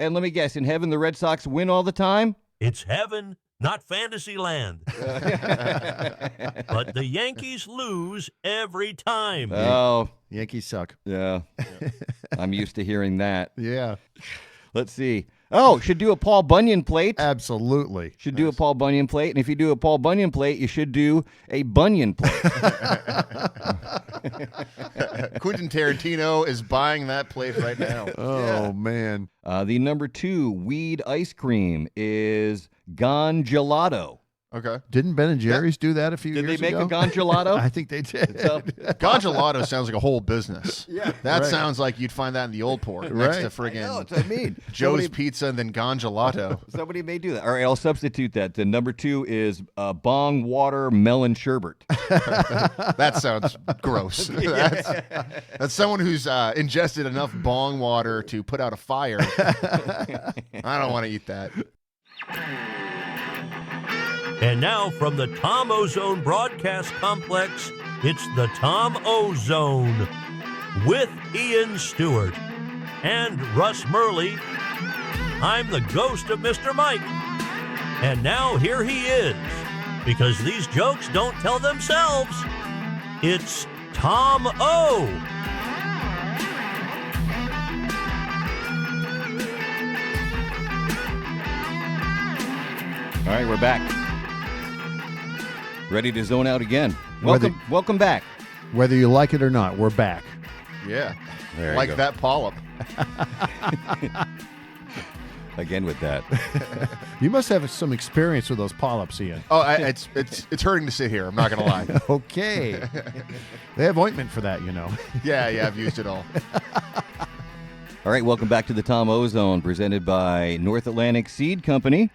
And let me guess, in heaven, the Red Sox win all the time? It's heaven, not fantasy land. But the Yankees lose every time. Oh, Yankees suck. yeah. I'm used to hearing that. Yeah, Let's see. Oh, should do a Paul Bunyan plate. absolutely. Should do a Paul Bunyan plate. And if you do a Paul Bunyan plate, you should do a Bunyan plate. Quentin Tarantino is buying that plate right now. Oh, man. The number 2 weed ice cream is Gone Gelato. Okay. Didn't Ben and Jerry's do that a few Did years they make ago? a Gone Gelato? I think they did. So, Gongelato sounds like a whole business. Yeah, That right. sounds like you'd find that in the Old Port next to no, friggin' that's what I mean. Joe's Pizza and then Gongelato. Somebody may do that. All right, I'll substitute that. The number 2 is Bong Water Melon Sherbet. That sounds gross. That's someone who's ingested enough bong water to put out a fire. I don't want to eat that. And now from the Tom Ozone Broadcast Complex, it's the Tom Ozone with Ian Stewart and Russ Murley. I'm the ghost of Mr. Mike. And now here he is, because these jokes don't tell themselves. It's Tom O. All right, we're back. Ready to zone out again. Whether- Welcome back. Whether you like it or not, we're back. Yeah. There you Like go. that polyp. Again with that. You must have some experience with those polyps, Ian. Oh, it's hurting to sit here. I'm not going to lie. Okay. They have ointment for that, you know. Yeah, I've used it all. All right, welcome back to the Tom Ozone, presented by North Atlantic Seed Company.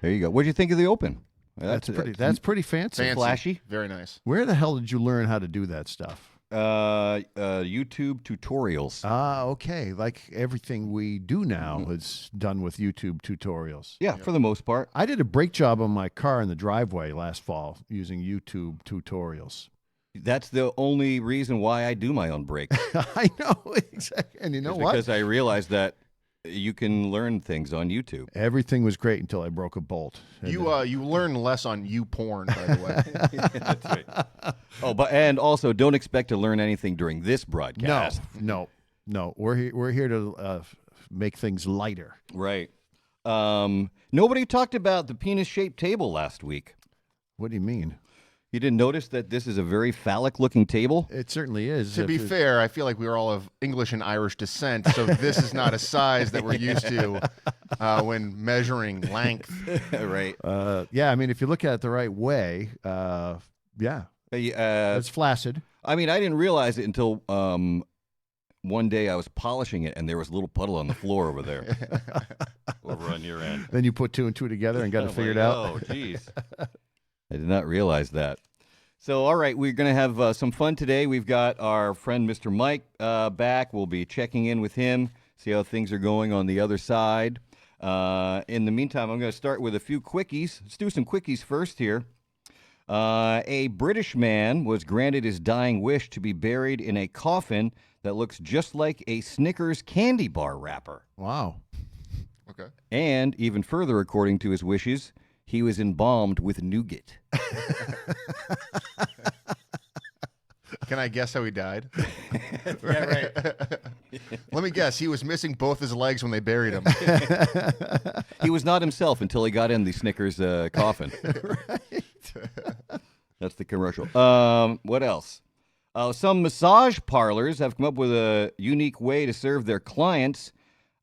There you go. What did you think of the Open? That's pretty fancy. Fancy. Flashy. Very nice. Where the hell did you learn how to do that stuff? YouTube tutorials. Okay. Like everything we do now is done with YouTube tutorials. Yeah, for the most part. I did a brake job on my car in the driveway last fall using YouTube tutorials. That's the only reason why I do my own brakes. I know, exactly. And you know what? Because I realized that you can learn things on YouTube. Everything was great until I broke a bolt. And You learn less on porn, by the way. That's right. Oh, and also don't expect to learn anything during this broadcast. No. We're here to make things lighter. Right. Nobody talked about the penis-shaped table last week. What do you mean? You didn't notice that this is a very phallic-looking table? It certainly is. To be fair, I feel like we are all of English and Irish descent, so this is not a size that we're used to when measuring length. Right. Yeah, I mean, if you look at it the right way, yeah, it's flaccid. I mean, I didn't realize it until one day I was polishing it, and there was a little puddle on the floor over there. Over on your end. Then you put 2 and 2 together and got it figured like, out. Oh, geez. I did not realize that. So, all right, we're going to have some fun today. We've got our friend Mr. Mike back. We'll be checking in with him, see how things are going on the other side. In the meantime, I'm going to start with a few quickies. Let's do some quickies first here. A British man was granted his dying wish to be buried in a coffin that looks just like a Snickers candy bar wrapper. Wow. Okay. And even further, according to his wishes, he was embalmed with nougat. Can I guess how he died? Yeah, right. Let me guess. He was missing both his legs when they buried him. He was not himself until he got in the Snickers coffin. Right. That's the commercial. What else? Some massage parlors have come up with a unique way to serve their clients.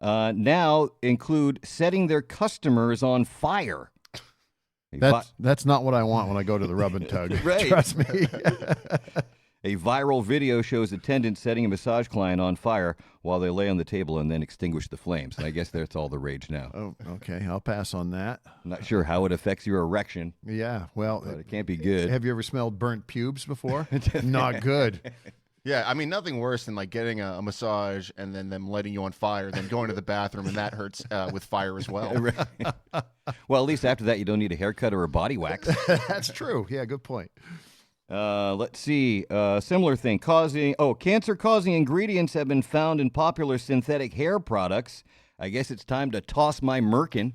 Now include setting their customers on fire. That's not what I want when I go to the rub and tug. Right. Trust me. A viral video shows attendants setting a massage client on fire while they lay on the table and then extinguish the flames. And I guess that's all the rage now. Oh, okay. I'll pass on that. I'm not sure how it affects your erection, Yeah. Well, but it can't be good. have you ever smelled burnt pubes before? Not good. Yeah, I mean, nothing worse than like getting a massage and then them lighting you on fire, then going to the bathroom, and that hurts with fire as well. Well, at least after that, you don't need a haircut or a body wax. That's true. Yeah, good point. Let's see. Similar thing. Cancer-causing ingredients have been found in popular synthetic hair products. I guess it's time to toss my merkin.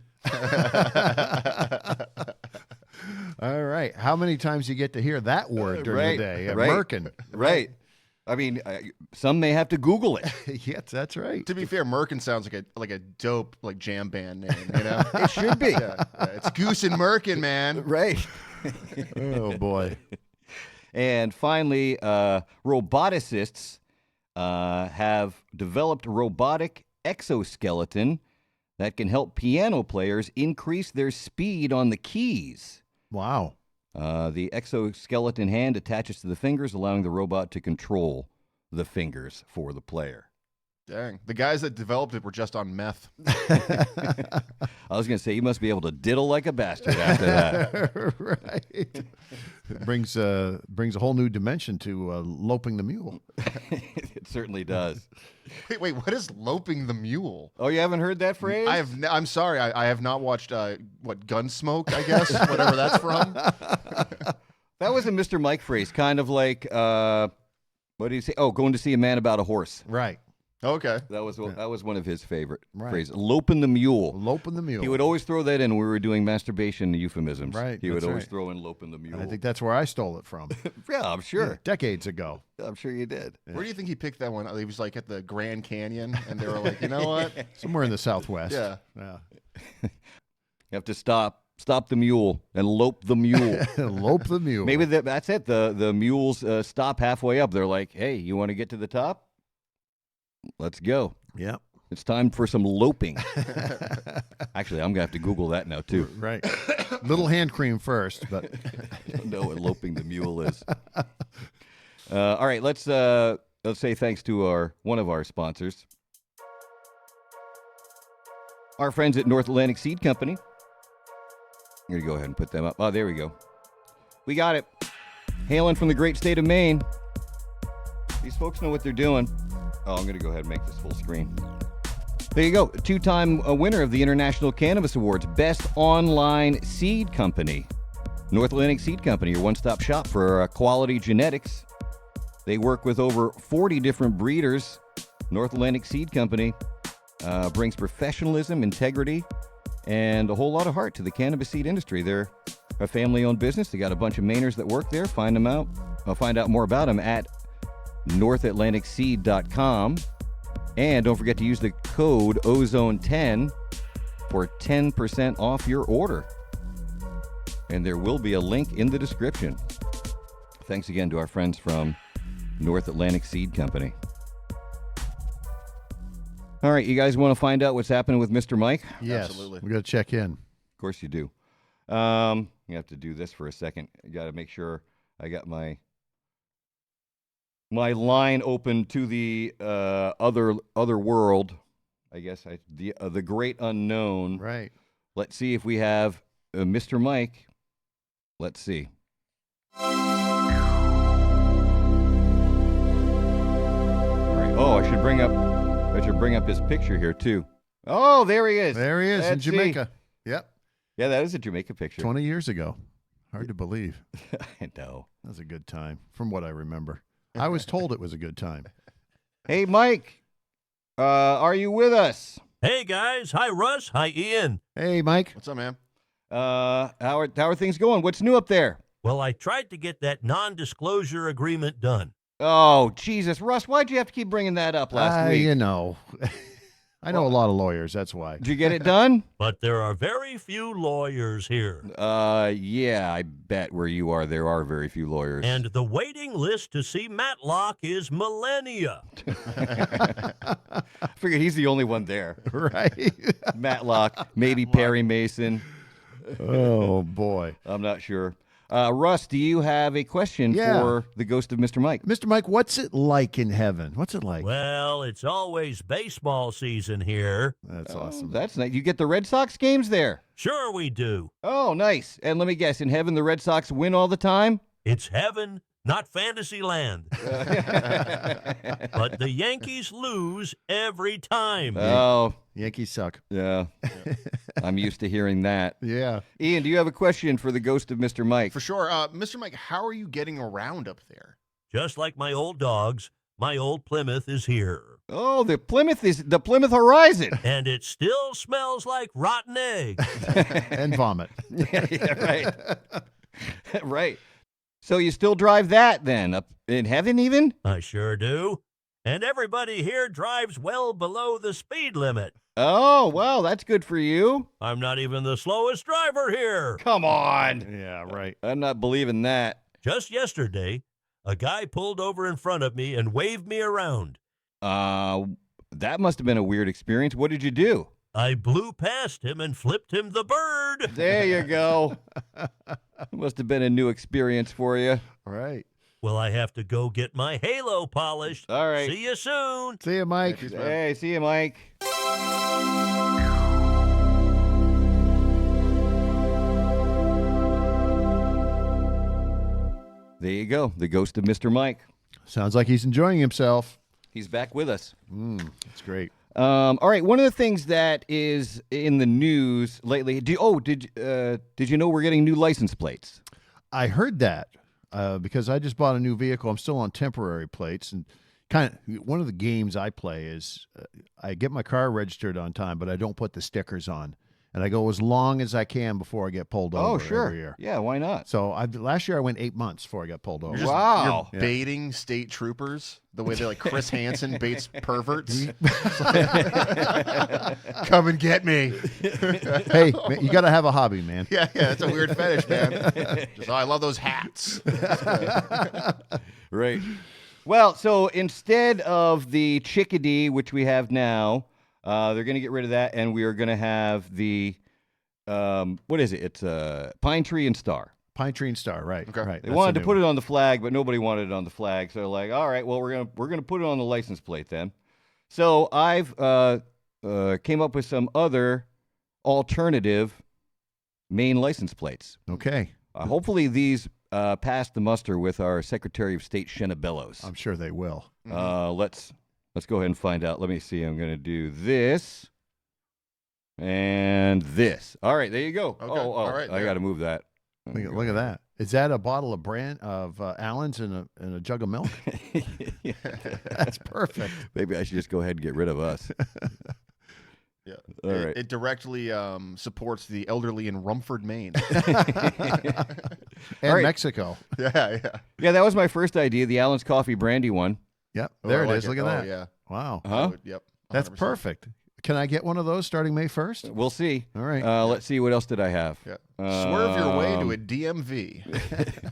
All right. How many times you get to hear that word during the day? Right. Merkin. Right. I mean, some may have to Google it. Yes, that's right. To be fair, Merkin sounds like a dope jam band name. You know, It should be. yeah, it's Goose and Merkin, man. Right. Oh, boy. And finally, roboticists have developed a robotic exoskeleton that can help piano players increase their speed on the keys. Wow. The exoskeleton hand attaches to the fingers, allowing the robot to control the fingers for the player. Dang, the guys that developed it were just on meth. I was going to say, you must be able to diddle like a bastard after that. Right. It brings a whole new dimension to loping the mule. It certainly does. Wait, what is loping the mule? Oh, you haven't heard that phrase? I'm sorry, I have not watched Gunsmoke, I guess, whatever that's from. That was a Mr. Mike phrase, kind of like, what did he say? Oh, going to see a man about a horse. Right. Okay. That was one of his favorite Right. phrases. Loping the mule. Loping the mule. He would always throw that in when we were doing masturbation euphemisms. Right, He would that's always right. throw in loping the mule. I think that's where I stole it from. Yeah, I'm sure. Decades ago. I'm sure you did. Where do you think he picked that one? He was like at the Grand Canyon, and they were like, you know what? Somewhere in the Southwest. Yeah. Yeah. You have to stop the mule and lope the mule. Lope the mule. Maybe that's it. The mules stop halfway up. They're like, hey, you want to get to the top? Let's go. Yep. It's time for some loping. Actually, I'm going to have to Google that now, too. Right. Little hand cream first, but I don't know what loping the mule is. All right, let's say thanks to one of our sponsors, our friends at North Atlantic Seed Company. I'm going to go ahead and put them up. Oh, there we go. We got it. Hailing from the great state of Maine. These folks know what they're doing. Oh, I'm going to go ahead and make this full screen. There you go. Two-time winner of the International Cannabis Awards, Best Online Seed Company. North Atlantic Seed Company, your one-stop shop for quality genetics. They work with over 40 different breeders. North Atlantic Seed Company brings professionalism, integrity, and a whole lot of heart to the cannabis seed industry. They're a family-owned business. They got a bunch of Mainers that work there. Find them out. Find out more about them at NorthAtlanticSeed.com. And don't forget to use the code OZONE10 for 10% off your order. And there will be a link in the description. Thanks again to our friends from North Atlantic Seed Company. All right, you guys want to find out what's happening with Mr. Mike? yes, Absolutely. we got to check in. Of course you do. You have to do this for a second. I got to make sure I got my line open to the other world. I guess the great unknown. Right. Let's see if we have Mr. Mike. Let's see. All right. Oh, I should bring up his picture here too. Oh, there he is. There he is in Let's see. Jamaica. Yep. Yeah, that is a Jamaica picture. 20 years ago. Hard to believe. I know. That was a good time, from what I remember. I was told it was a good time. Hey, Mike, are you with us? Hey, guys. Hi, Russ. Hi, Ian. Hey, Mike. What's up, man? How are things going? What's new up there? Well, I tried to get that non-disclosure agreement done. Oh, Jesus, Russ, why'd you have to keep bringing that up last week? You know, I know a lot of lawyers. That's why. Did you get it done? But there are very few lawyers here. Yeah, I bet where you are, there are very few lawyers. And the waiting list to see Matlock is millennia. I figured he's the only one there. Right. Matlock, maybe Perry Mason. Oh, boy. I'm not sure. Russ, do you have a question Yeah. for the ghost of Mr. Mike? Mr. Mike, what's it like in heaven? What's it like? Well, it's always baseball season here. That's awesome. That's nice. You get the Red Sox games there. Sure we do. Oh, nice. And let me guess, in heaven, the Red Sox win all the time? It's heaven not Fantasyland. But the Yankees lose every time. Oh, Yankees suck. yeah. I'm used to hearing that. Yeah. Ian, do you have a question for the ghost of Mr. Mike? For sure. Mr. Mike, how are you getting around up there? Just like my old dogs, my old Plymouth is here. Oh, the Plymouth Horizon. And it still smells like rotten eggs. And vomit. Yeah, right. Right. So you still drive that then, up in heaven even? I sure do. And everybody here drives well below the speed limit. Oh, well, that's good for you. I'm not even the slowest driver here. Come on. Yeah, right. I'm not believing that. Just yesterday, a guy pulled over in front of me and waved me around. That must have been a weird experience. What did you do? I blew past him and flipped him the bird. There you go. Must have been a new experience for you. Right. Well, I have to go get my halo polished. All right. See you soon. See you, Mike. Hey, see you, Mike. There you go. The ghost of Mr. Mike. Sounds like he's enjoying himself. He's back with us. That's great. All right. One of the things that is in the news lately. Did you know we're getting new license plates? I heard that because I just bought a new vehicle. I'm still on temporary plates, and kind of one of the games I play is I get my car registered on time, but I don't put the stickers on, and I go as long as I can before I get pulled over. Oh, sure. Every year. Yeah, why not? So last year I went 8 months before I got pulled over. Wow. You're baiting state troopers the way they like Chris Hansen baits perverts. Come and get me. Hey, man, you got to have a hobby, man. Yeah, it's a weird fetish, man. I love those hats. Right. Well, so instead of the chickadee, which we have now, they're going to get rid of that, and we are going to have the what is it? It's pine tree and star. Pine tree and star, right? Okay. Right. They wanted to put it on the flag, but nobody wanted it on the flag. So they're like, all right, well, we're gonna put it on the license plate then. So I've came up with some other alternative Maine license plates. Okay. Hopefully these pass the muster with our Secretary of State Shenna Bellows. I'm sure they will. Let's go ahead and find out. Let me see. I'm gonna do this and this. All right, there you go. Okay. Oh, All right, I there. got to move that. Look at that. Is that a bottle of Allen's and a jug of milk? That's perfect. Maybe I should just go ahead and get rid of us. Yeah. All right. It directly supports the elderly in Rumford, Maine. And right. Mexico. Yeah. Yeah, that was my first idea, the Allen's Coffee Brandy one. Yep. Oh, There I it like is. Look at that. Yeah. Wow. Huh? Yep. That's 100%. perfect. Can I get one of those starting May 1st? We'll see. All right. Let's see. What else did I have? Yeah. Swerve your way to a DMV.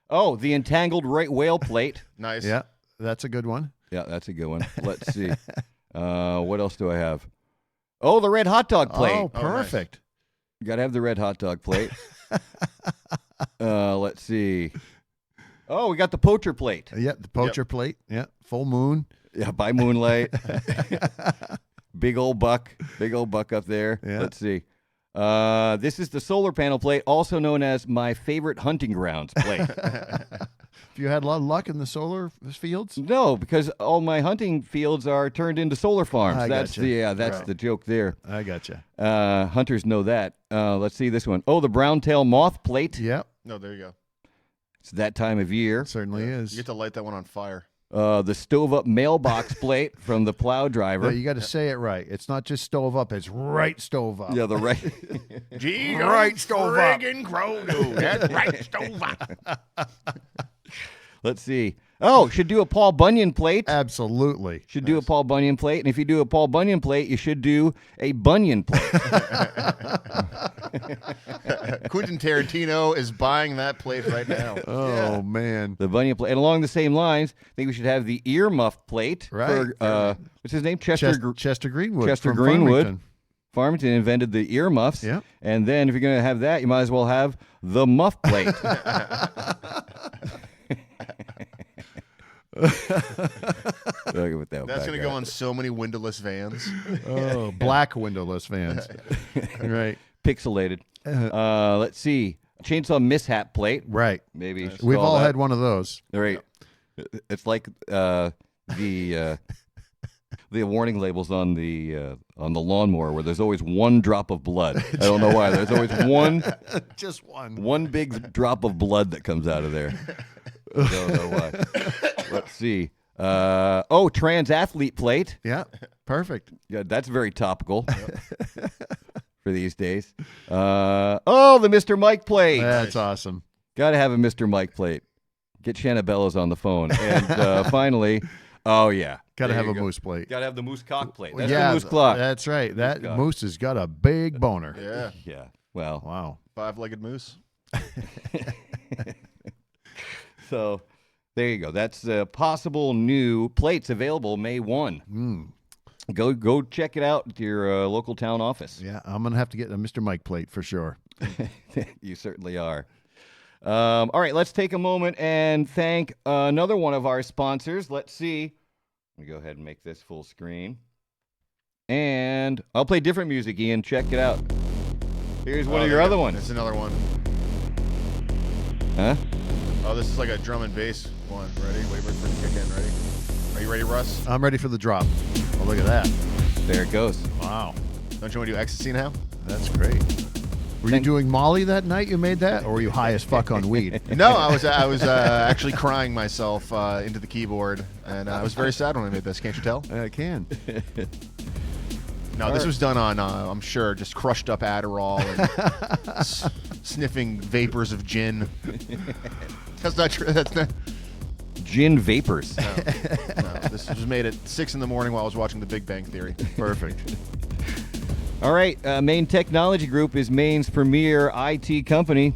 Oh, the entangled right whale plate. Nice. Yeah, that's a good one. Yeah, that's a good one. Let's see. What else do I have? Oh, the red hot dog plate. Oh, perfect. You got to have the red hot dog plate. Let's see. Oh, we got the poacher plate. Yeah, the poacher plate. Yeah, full moon. Yeah, by moonlight. Big old buck up there. Yeah. Let's see. This is the solar panel plate, also known as my favorite hunting grounds plate. Have you had a lot of luck in the solar fields? No, because all my hunting fields are turned into solar farms. I That's gotcha. that's Right. the joke there. I gotcha. Hunters know that. Let's see this one. Oh, the brown tail moth plate. Yep, No, there you go. It's that time of year. certainly You is. get to light that one on fire. The stove up mailbox plate from the plow driver. But you got to say it right. It's not just stove up; it's right stove up. Yeah, the right. Gee, Right stove up. friggin' crow, dude. That's right stove up. Let's see. Oh, should do a Paul Bunyan plate. Absolutely. Should do a Paul Bunyan plate. And if you do a Paul Bunyan plate, you should do a Bunyan plate. Quentin Tarantino is buying that plate right now. Oh man. The Bunyan plate. And along the same lines, I think we should have the ear muff plate. Right. For, what's his name? Chester Greenwood. Chester from Greenwood. Farmington. Farmington invented the ear muffs. Yep. And then if you're going to have that, you might as well have the muff plate. That's going to go on so many windowless vans. Oh, black windowless vans. Right. Pixelated. Let's see. chainsaw mishap plate. Right. Maybe We've all that. had one of those. Right. It's like the warning labels on the lawnmower where there's always one drop of blood. I don't know why. There's always one, Just one. one big drop of blood that comes out of there. I don't know why. Let's see. Trans athlete plate. Yeah. Perfect. Yeah, that's very topical for these days. The Mr. Mike plate. That's awesome. Got to have a Mr. Mike plate. Get Shanna Bellows on the phone. And finally, Got to there have you a go. moose plate. Got to have the moose cock plate. That's yeah, the moose clock. That's right. That cock. moose has got a big boner. Yeah. Yeah. Well, Wow. 5-legged moose. so there you go. That's possible new plates available May 1. Go check it out at your local town office. Yeah, I'm going to have to get a Mr. Mike plate for sure. You certainly are. All right, let's take a moment and thank another one of our sponsors. Let's see. Let me go ahead and make this full screen. And I'll play different music, Ian. Check it out. Here's one of your other ones. It's another one. Huh? Oh, this is like a drum and bass one. Ready? Wait for it to kick in. Ready? Are you ready, Russ? I'm ready for the drop. Oh, look at that. There it goes. Wow. Don't you want to do ecstasy now? That's great. Were you doing Molly that night you made that? Or were you high as fuck on weed? No, I was actually crying myself into the keyboard, and I was very sad when I made this. Can't you tell? I can. No, this was done on, I'm sure, just crushed up Adderall and sniffing vapors of gin. That's not true. That's not. Gin vapors. No, this was made at 6 a.m. while I was watching The Big Bang Theory. Perfect. All right, Maine Technology Group is Maine's premier IT company.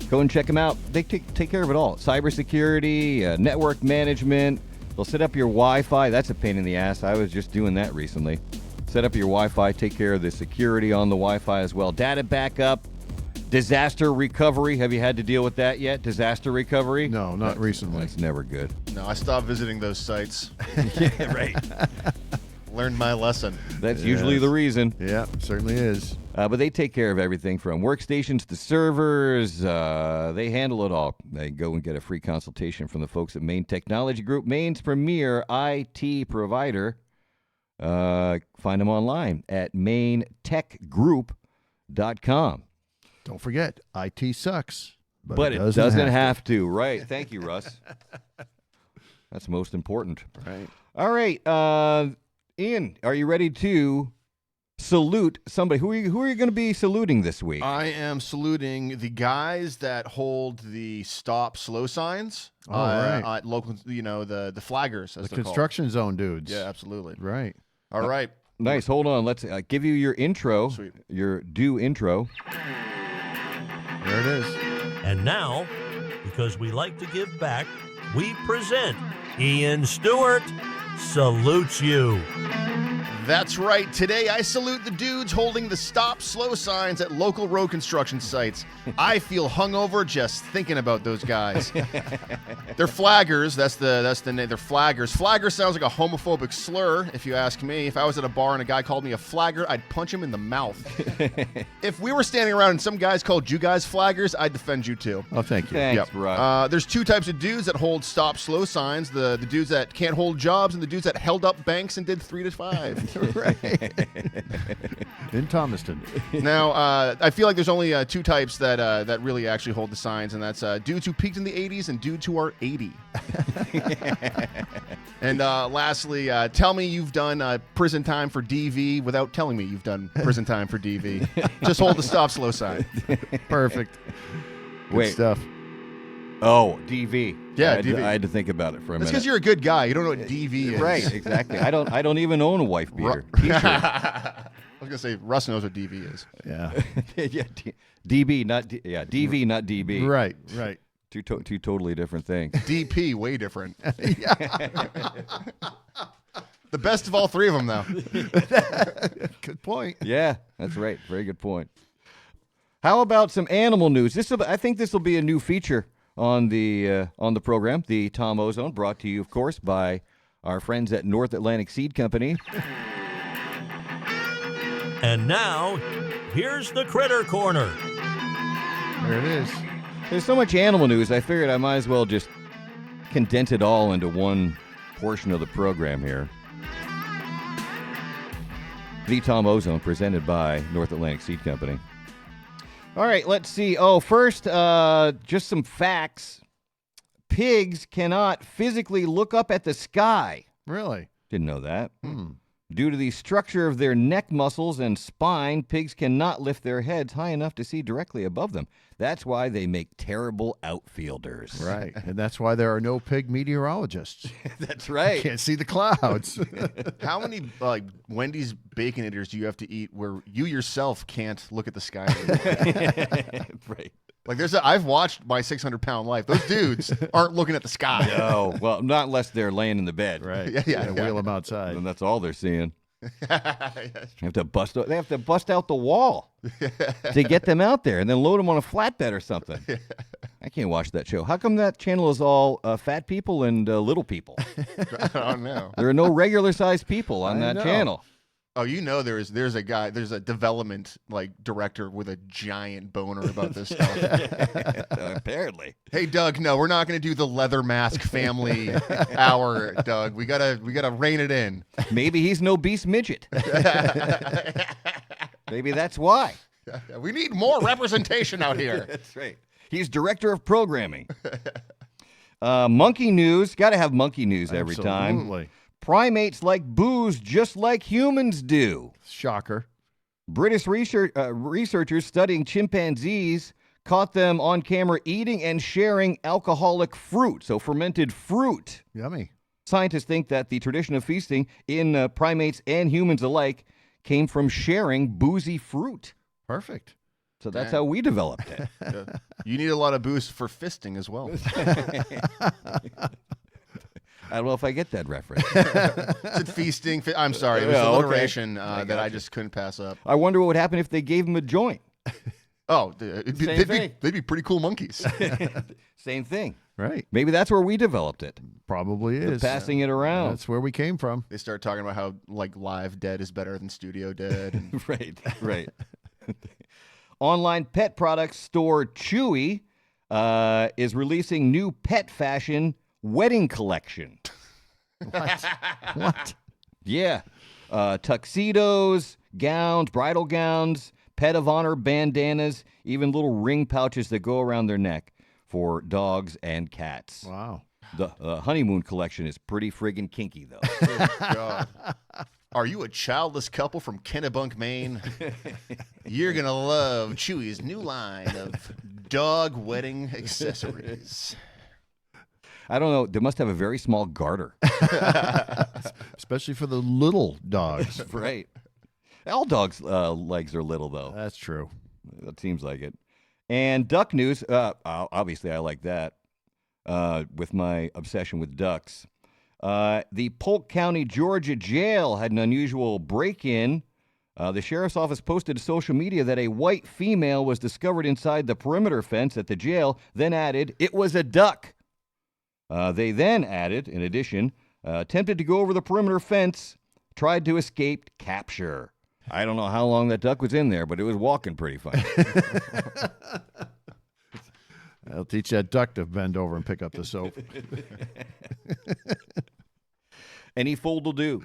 Go and check them out. They take care of it all. Cybersecurity, network management. They'll set up your Wi-Fi. That's a pain in the ass. I was just doing that recently. Set up your Wi-Fi, take care of the security on the Wi-Fi as well. Data backup, disaster recovery. Have you had to deal with that yet? Disaster recovery? No, not recently. That's never good. No, I stopped visiting those sites. Yeah, right. Learned my lesson. That's usually the reason. Yeah, certainly is. But they take care of everything from workstations to servers. They handle it all. They go and get a free consultation from the folks at Maine Technology Group, Maine's premier IT provider. Find them online at mainetechgroup.com. Don't forget, IT sucks. But it doesn't have to. Right. Thank you, Russ. That's most important. Right. All right. Ian, are you ready to salute somebody? Who are you going to be saluting this week? I am saluting the guys that hold the stop slow signs. Right. At local, the flaggers, as The they're construction zone dudes. called. Yeah, absolutely. Right. All right. Nice. Hold on. Let's give you your intro. Sweet. Your due intro. There it is. And now, because we like to give back, we present Ian Stewart Salutes You. That's right. Today, I salute the dudes holding the stop slow signs at local road construction sites. I feel hungover just thinking about those guys. They're flaggers. That's the name. They're flaggers. Flagger sounds like a homophobic slur, if you ask me. If I was at a bar and a guy called me a flagger, I'd punch him in the mouth. If we were standing around and some guys called you guys flaggers, I'd defend you too. Oh, thank you. Thanks, Russ. There's two types of dudes that hold stop slow signs. The dudes that can't hold jobs and the dudes that held up banks and did 3 to 5. Right. In Thomaston. Now, I feel like there's only two types that really actually hold the signs, and that's dudes who peaked in the 80s and dudes who are 80. And lastly, tell me you've done prison time for DV without telling me you've done prison time for DV. Just hold the stop slow sign. Perfect. Good Wait. stuff. Oh, DV. Yeah, I DV. had to think about it for a That's minute. because you're a good guy. You don't know what DV is. Right, exactly. I don't even own a wife beater. I was gonna say Russ knows what DV is. Yeah. Yeah, DB, not DV, not DB. Right. Two totally different things. DP, way different. The best of all three of them, though. Good point. Yeah, that's right. Very good point. How about some animal news? I think this will be a new feature on the program. The Tom Ozone, brought to you, of course, by our friends at North Atlantic Seed Company. And now, here's the Critter Corner. There it is. There's so much animal news, I figured I might as well just condense it all into one portion of the program here. The Tom Ozone, presented by North Atlantic Seed Company. All right, let's see. Oh, first, just some facts. Pigs cannot physically look up at the sky. Really? Didn't know that. Due to the structure of their neck muscles and spine, pigs cannot lift their heads high enough to see directly above them. That's why they make terrible outfielders. Right. And that's why there are no pig meteorologists. That's right. Can't see the clouds. How many Wendy's Baconators do you have to eat where you yourself can't look at the sky? Right. Like I've watched My 600-Pound Life. Those dudes aren't looking at the sky. No, well, not unless they're laying in the bed. Right. Yeah. Wheel them outside. And that's all they're seeing. They have to bust out the wall to get them out there and then load them on a flatbed or something. I can't watch that show. How come that channel is all fat people and little people? I don't know. There are no regular-sized people on that channel. Oh, there's a guy, there's a development director with a giant boner about this stuff. Apparently. Hey, Doug, no, we're not going to do the leather mask family hour, Doug. We gotta rein it in. Maybe he's an obese midget. Maybe that's why. We need more representation out here. That's right. He's director of programming. Monkey news. Got to have monkey news every time. Absolutely. Primates like booze just like humans do. Shocker. British researchers studying chimpanzees caught them on camera eating and sharing alcoholic fruit, so fermented fruit. Yummy. Scientists think that the tradition of feasting in primates and humans alike came from sharing boozy fruit. Perfect. So that's how we developed it. You need a lot of booze for fisting as well. I don't know if I get that reference. It's feasting. I'm sorry. It was Yeah, alliteration okay. that I just couldn't pass up. I wonder what would happen if they gave him a joint. Oh, Same they'd thing. be pretty cool monkeys. Same thing. Right. Maybe that's where we developed it. Probably is. Passing it around. That's where we came from. They start talking about how live dead is better than studio dead. And Right. Online pet products store Chewy is releasing new pet fashion wedding collection. What? Yeah. Tuxedos, gowns, bridal gowns, pet of honor bandanas, even little ring pouches that go around their neck for dogs and cats. Wow. The honeymoon collection is pretty friggin' kinky, though. Good God. Are you a childless couple from Kennebunk, Maine? You're going to love Chewy's new line of dog wedding accessories. I don't know. They must have a very small garter. Especially for the little dogs. Right. All dogs' legs are little, though. That's true. That seems like it. And duck news. Obviously, I like that with my obsession with ducks. The Polk County, Georgia jail had an unusual break-in. The sheriff's office posted to social media that a white female was discovered inside the perimeter fence at the jail, then added, it was a duck. They then added, in addition, attempted to go over the perimeter fence, tried to escape capture. I don't know how long that duck was in there, but it was walking pretty funny. I'll teach that duck to bend over and pick up the soap. Any fool will do.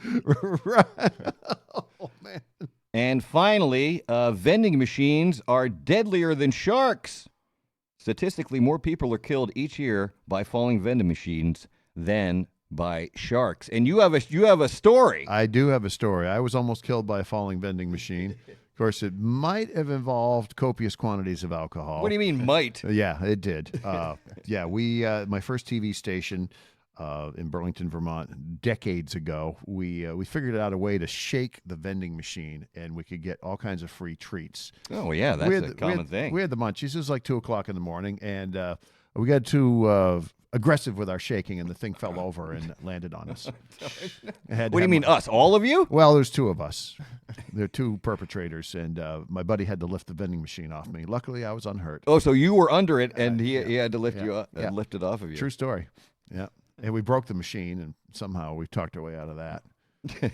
Right. Oh, man. And finally, vending machines are deadlier than sharks. Statistically, more people are killed each year by falling vending machines than by sharks. And you have a story. I do have a story. I was almost killed by a falling vending machine. Of course, it might have involved copious quantities of alcohol. What do you mean, might? Yeah, it did. We my first TV station in Burlington, Vermont, decades ago, we figured out a way to shake the vending machine, and we could get all kinds of free treats. Oh, yeah, that's a common thing. We had the munchies. It was like 2:00 in the morning, and we got too aggressive with our shaking, and the thing fell over and landed on us. What do you mean, us? All of you? Well, there's two of us. There are two perpetrators, and my buddy had to lift the vending machine off me. Luckily, I was unhurt. Oh, so you were under it, and he had to lift you up and lift it off of you. True story. Yeah. And we broke the machine, and somehow we talked our way out of that.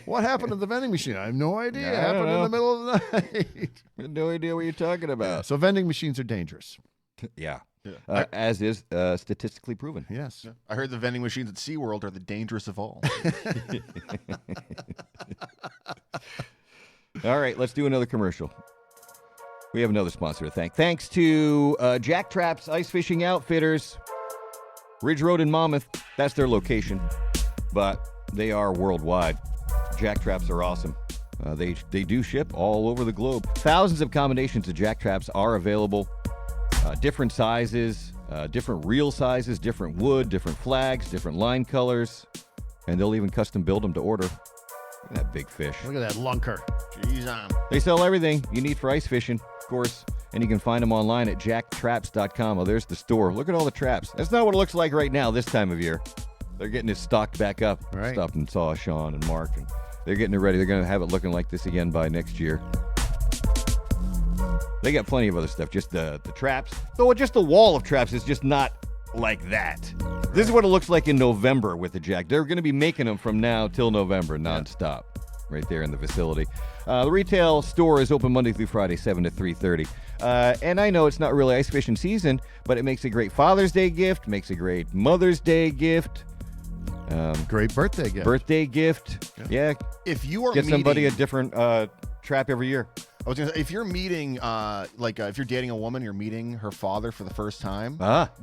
What happened to the vending machine? I have no idea. It happened in the middle of the night. I have no idea what you're talking about. So vending machines are dangerous. Yeah. Yeah. As is statistically proven. Yes. I heard the vending machines at SeaWorld are the dangerous of all. All right, let's do another commercial. We have another sponsor to thank. Thanks to Jack Traps Ice Fishing Outfitters, Ridge Road in Monmouth. That's their location, but they are worldwide. Jack Traps are awesome. They do ship all over the globe. Thousands of combinations of Jack Traps are available. Different sizes, different reel sizes, different wood, different flags, different line colors, and they'll even custom build them to order. Look at that big fish. Look at that lunker. Jeez, They sell everything you need for ice fishing, of course, and you can find them online at jacktraps.com. Oh, there's the store. Look at all the traps. That's not what it looks like right now this time of year. They're getting it stocked back up. Right. Stopped and saw Sean and Mark, and they're getting it ready. They're going to have it looking like this again by next year. They got plenty of other stuff, just the traps. Though just the wall of traps is just not like that. This is what it looks like in November with the Jack. They're going to be making them from now till November, nonstop, right there in the facility. The retail store is open Monday through Friday, 7 to 3:30. And I know it's not really ice fishing season, but it makes a great Father's Day gift, makes a great Mother's Day gift. Great birthday gift. Birthday gift. Yeah. if you are Get meeting, somebody a different trap every year. I was gonna say, if you're meeting, if you're dating a woman, you're meeting her father for the first time,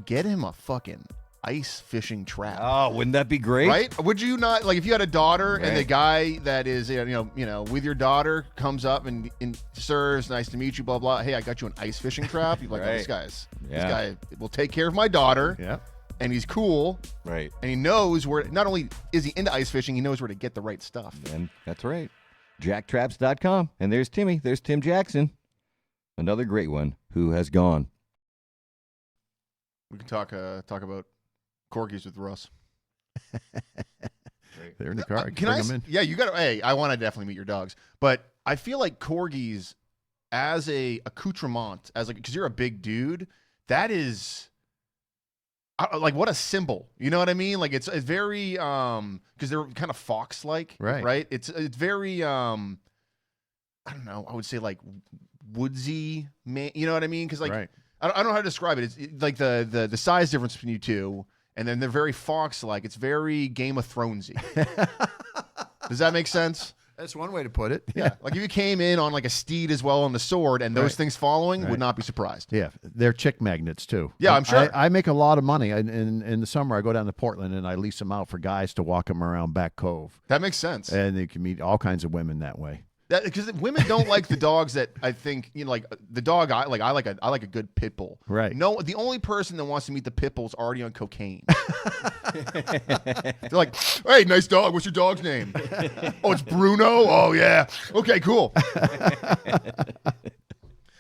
get him a fucking ice fishing trap. Oh, wouldn't that be great? Right? Would you not, like, if you had a daughter and the Right. guy that is, with your daughter comes up and sirs, nice to meet you, blah blah. Hey, I got you an ice fishing trap. You're like, oh, this Right. this Yeah. guy will take care of my daughter, Yeah. and he's cool, Right. and he knows where. Not only is he into ice fishing, he knows where to get the right stuff. And that's right. JackTraps.com. And there's Timmy. There's Tim Jackson. Another great one who has gone. We can talk about corgis with Russ. They're in the car. Can I? Bring 'em in. Yeah, you got to. Hey, I want to definitely meet your dogs, but I feel like corgis as a accoutrement, because you're a big dude, that is. Like, what a symbol, you know what I mean? Like, it's very because they're kind of fox-like, Right. It's very I don't know. I would say like woodsy, man. You know what I mean? Because like Right. I don't know how to describe it. It's like the size difference between you two, and then they're very fox-like. It's very Game of Thronesy. Does that make sense? That's one way to put it. Yeah. Like if you came in on like a steed as well on the sword, and those Right. things following, Right. would not be surprised. Yeah, they're chick magnets too. Yeah, I'm sure. I make a lot of money. In the summer, I go down to Portland and I lease them out for guys to walk them around Back Cove, That makes sense. and you can meet all kinds of women that way. Because women don't like the dogs that I think like the dog I like. I like a good pit bull. Right. No, the only person that wants to meet the pit bull is already on cocaine. They're like, "Hey, nice dog. What's your dog's name?" "Oh, it's Bruno." "Oh yeah. Okay, cool."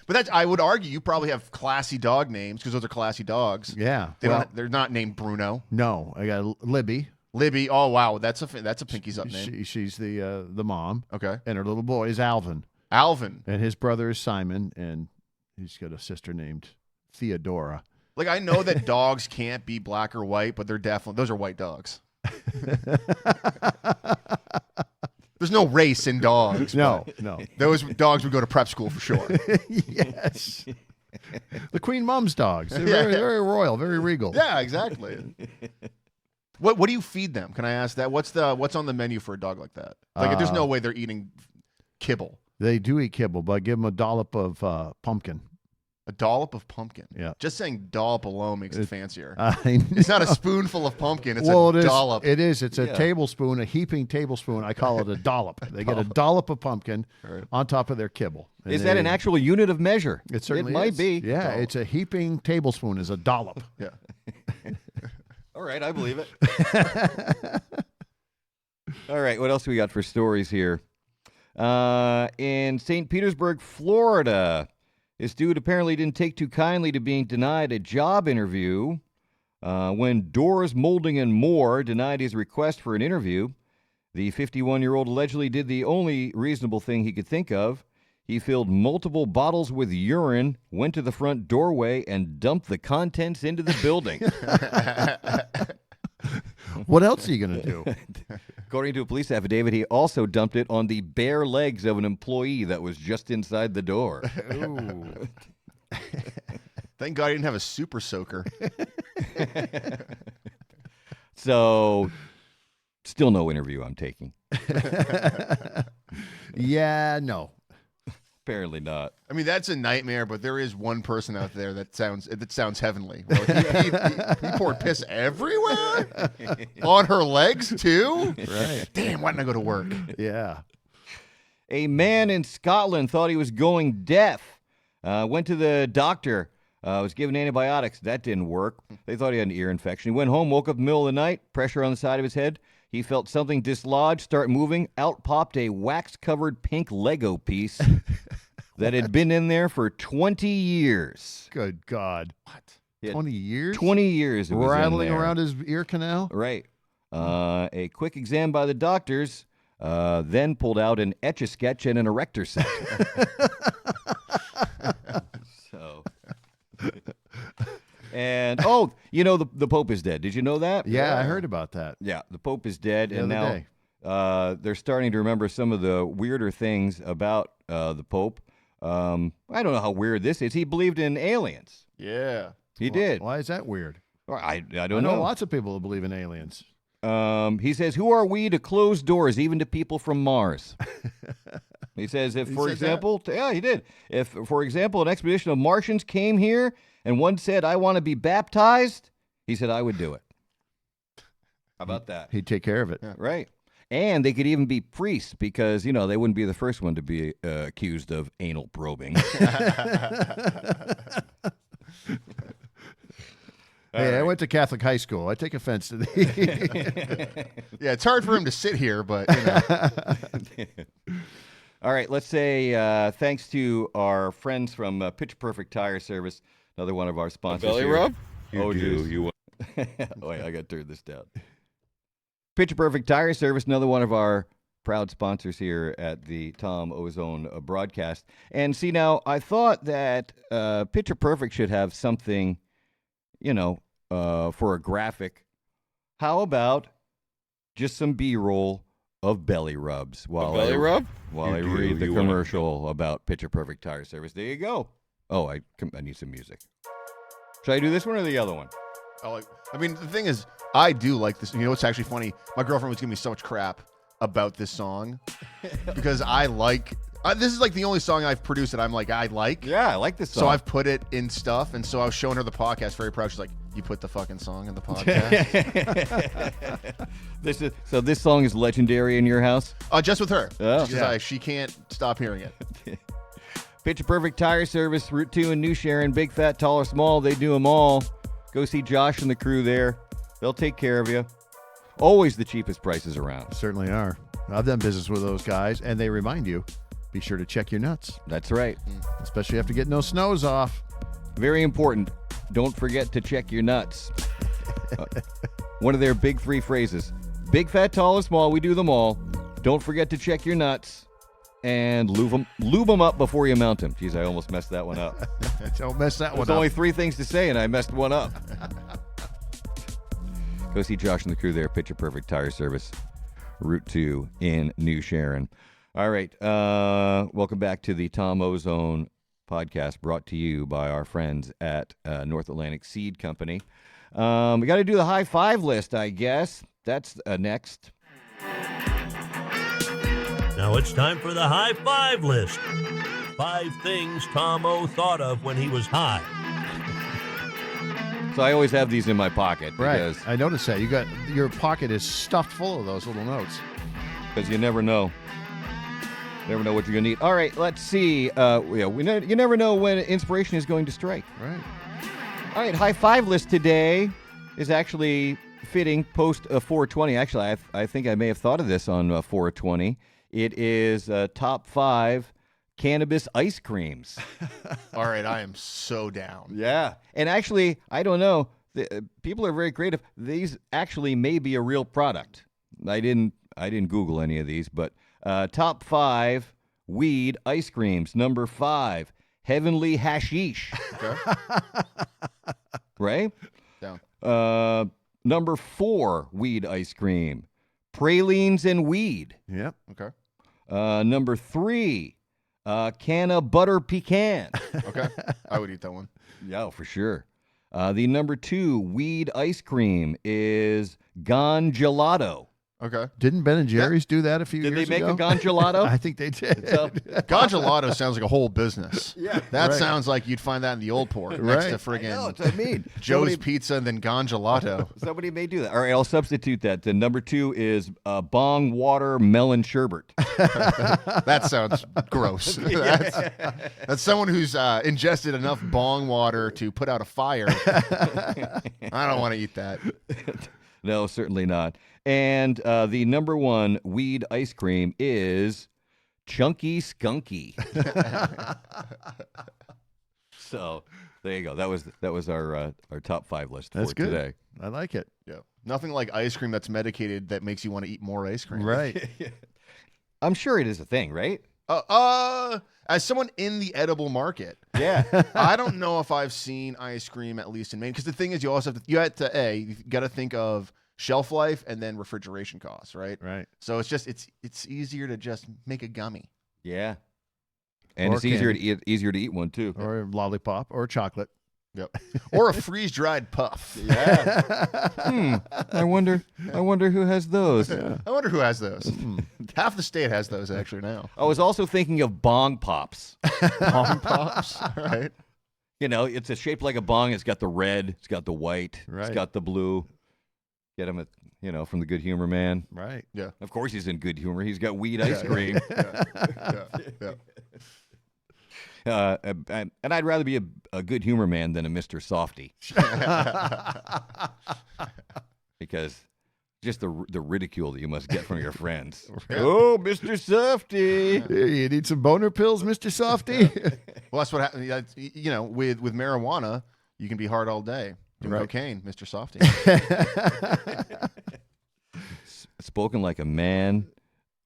But that's, I would argue, you probably have classy dog names because those are classy dogs. Yeah. They're not named Bruno. No, I got Libby. Libby. Oh wow, that's a pinky's up name. She's the mom, Okay. and her little boy is Alvin, Alvin. and his brother is Simon, and he's got a sister named Theodora. Like, I know that dogs can't be black or white, but those are white dogs. There's no race in dogs. No, but no. Those dogs would go to prep school for sure. Yes. The Queen Mom's dogs. They're Yeah. very royal, very regal. Yeah, exactly. What do you feed them? Can I ask that? What's on the menu for a dog like that? Like, there's no way they're eating kibble. They do eat kibble, but I give them a dollop of pumpkin. A dollop of pumpkin. Yeah. Just saying dollop alone makes it fancier. I It's not a spoonful of pumpkin. It's well, a dollop. It is. It's a Yeah. tablespoon, a heaping tablespoon. I call it a dollop. They get a dollop of pumpkin on top of their kibble. And Is that an they- actual unit of measure? It certainly might is. be. Yeah, it's a heaping tablespoon is a dollop. Yeah. All right, I believe it. All right, what else do we got for stories here? In St. Petersburg, Florida, this dude apparently didn't take too kindly to being denied a job interview when Doors Molding and More denied his request for an interview. The 51-year-old allegedly did the only reasonable thing he could think of. He filled multiple bottles with urine, went to the front doorway, and dumped the contents into the building. What else are you going to do? According to a police affidavit, he also dumped it on the bare legs of an employee that was just inside the door. Ooh. Thank God he didn't have a super soaker. So, still no interview I'm taking. Yeah, no. Apparently not. I mean, that's a nightmare, but there is one person out there that sounds heavenly. Well, he poured piss everywhere? On her legs, too? Right. Damn, why didn't I go to work? Yeah. A man in Scotland thought he was going deaf. Went to the doctor. Was given antibiotics. That didn't work. They thought he had an ear infection. He went home, woke up in the middle of the night, pressure on the side of his head. He felt something dislodge, start moving. Out popped a wax-covered pink Lego piece that had been in there for 20 years. Good God. What? 20 years? 20 years it was in Rattling there. around his ear canal? Right. A quick exam by the doctors then pulled out an Etch-a-Sketch and an erector set. So... And, the Pope is dead. Did you know that? Yeah, I heard about that. Yeah, the Pope is dead, The and other now day. they're starting to remember some of the weirder things about the Pope. I don't know how weird this is. He believed in aliens. Yeah. He did. Why is that weird? Or I I don't know know. lots of people who believe in aliens. He says, "Who are we to close doors even to people from Mars?" He says, if, He for said example, yeah, he did. If, for example, an expedition of Martians came here and one said, "I want to be baptized," he said, "I would do it." How about that? He'd take care of it. Right. And they could even be priests because, they wouldn't be the first one to be accused of anal probing. Hey, I went to Catholic high school. I take offense to the. Yeah, it's hard for him to sit here, but, All right, let's say thanks to our friends from Pitch Perfect Tire Service, another one of our sponsors. belly here. rub? Oh, do. you. Wait, I got to turn this down. Pitch Perfect Tire Service, another one of our proud sponsors here at the Tom Ozone broadcast. And see, now I thought that Picture Perfect should have something, for a graphic. How about just some B-roll of belly rubs while belly rub? While I You do. read the You wanna- commercial about Picture Perfect Tire Service. There you go. Oh, I need some music. Should I do this one or the other one? I mean, the thing is, I do like this. You know what's actually funny? My girlfriend was giving me so much crap about this song because this is like the only song I've produced that I'm like, I like. Yeah, I like this song. So I've put it in stuff, and so I was showing her the podcast, very proud. She's like, "You put the fucking song in the podcast?" This song is legendary in your house? Just with her. Oh. Because she can't stop hearing it. Picture Perfect Tire Service, Route 2 in New Sharon, big, fat, tall, or small, they do them all. Go see Josh and the crew there. They'll take care of you. Always the cheapest prices around. Certainly are. I've done business with those guys, and they remind you, be sure to check your nuts, That's right. especially after getting those snows off. Very important. Don't forget to check your nuts. One of their big 3 phrases. Big, fat, tall, or small, we do them all. Don't forget to check your nuts. And lube them up before you mount them. Jeez, I almost messed that one up. Don't mess that one There's up. only 3 things to say, and I messed one up. Go see Josh and the crew there. Picture Perfect Tire Service, Route 2 in New Sharon. All right. Welcome back to the Tom Ozone podcast, brought to you by our friends at North Atlantic Seed Company. We got to do the high five list, I guess. That's next. Now it's time for the high five list. 5 things Tom O thought of when he was high. So I always have these in my pocket Right. because I noticed that. Your pocket is stuffed full of those little notes. you never know. Never know what you're going to need. All right, let's see. You never know when inspiration is going to strike. Right. All right, high five list today is actually fitting post 420. Actually, I think I may have thought of this on 420. It is top 5 cannabis ice creams. All right, I am so down. Yeah. And actually, I don't know. People are very creative. These actually may be a real product. I didn't Google any of these, but top 5 weed ice creams. Number 5, Heavenly Hashish. Okay. Right? Down. Number 4 weed ice cream, Pralines and Weed. Yep. Okay. Number 3, Canna Butter Pecan. Okay. I would eat that one. Yeah, for sure. The number 2 weed ice cream is Gongelato. Okay. Didn't Ben and Jerry's do that a few Did years they make ago? a Gongelato? I think they did. So, Gongelato sounds like a whole business. Yeah. That Right. sounds like you'd find that in the old port next to I know, friggin' that's what I mean. Joe's Pizza and then Gongelato. Somebody may do that. All right, I'll substitute that. The number 2 is Bong Water Melon Sherbet. That sounds gross. That's someone who's ingested enough bong water to put out a fire. I don't want to eat that. No, certainly not. And the number 1 weed ice cream is Chunky Skunky. So there you go. That was our top 5 list That's for good. today. I like it. Yeah. Nothing like ice cream that's medicated that makes you want to eat more ice cream. Right. I'm sure it is a thing, right? As someone in the edible market, Yeah. I don't know if I've seen ice cream, at least in Maine, because the thing is, you got to think of shelf life and then refrigeration costs, right? Right. So it's easier to just make a gummy. Yeah. And Or it's easier to eat one too. Or a lollipop or chocolate. Yep. Or a freeze-dried puff. Yeah. I wonder who has those. Yeah. I wonder who has those. Half the state has those actually now. I was also thinking of bong pops. Bong pops. All right. You know, it's a shaped like a bong. It's got the red. It's got the white. Right. It's got the blue. Get him from the Good Humor Man. Right. Yeah. Of course he's in good humor. He's got weed ice cream. Yeah. And I'd rather be a good humor man than a Mr. Softy. Because just the ridicule that you must get from your friends. Oh, Mr. Softy. Hey, you need some boner pills, Mr. Softy? Well, that's what happens. You know, with marijuana, you can be hard all day. Doing Right. cocaine, Mr. Softy. Spoken like a man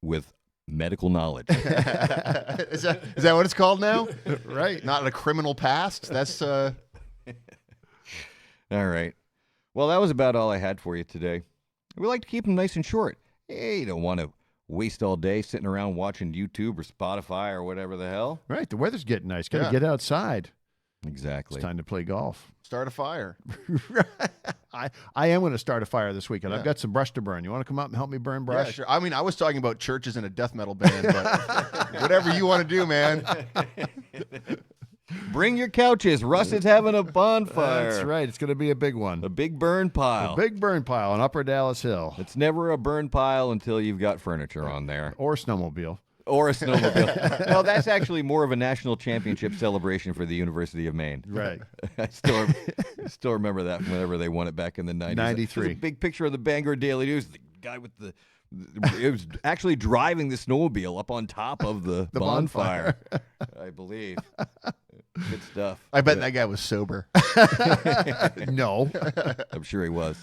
with medical knowledge. Is that what it's called now? Right. Not a criminal past. That's All right. Well, that was about all I had for you today. We like to keep them nice and short. Hey, you don't want to waste all day sitting around watching YouTube or Spotify or whatever the hell. Right. The weather's getting nice. Got to Yeah. get outside. Exactly. It's time to play golf. start a fire. I am going to start a fire this weekend. Yeah. I've got some brush to burn. You want to come up and help me burn brush? Yeah, sure. I mean, I was talking about churches and a death metal band, but whatever you want to do, man. Bring your couches. Russ is having a bonfire. That's right. It's going to be a big one. A big burn pile. A big burn pile on Upper Dallas Hill. It's never a burn pile until you've got furniture on there. Or snowmobile. Or a snowmobile. No, that's actually more of a national championship celebration for the University of Maine. Right. I still remember that from whenever they won it back in the 90s. 93. There's a big picture of the Bangor Daily News. The guy with it was actually driving the snowmobile up on top of the bonfire, I believe. Good stuff. I bet that guy was sober. No. I'm sure he was.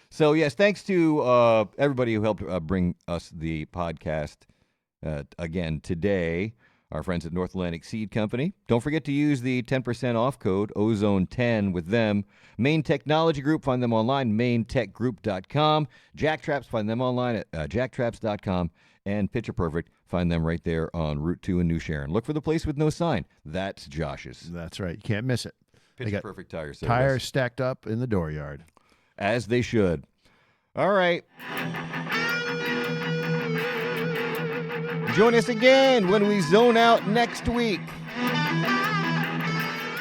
So, yes, thanks to everybody who helped bring us the podcast again today. Our friends at North Atlantic Seed Company. Don't forget to use the 10% off code Ozone10 with them. Maine Technology Group, find them online, mainetechgroup.com. Jack Traps, find them online at jacktraps.com. And Picture Perfect, find them right there on Route 2 in New Sharon. Look for the place with no sign. That's Josh's. That's right. You can't miss it. They Picture got Perfect tire service. tires stacked up in the dooryard. As they should. All right. Join us again when we zone out next week.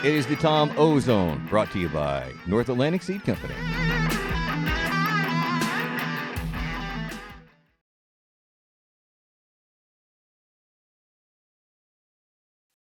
It is the Tom O Zone, brought to you by North Atlantic Seed Company.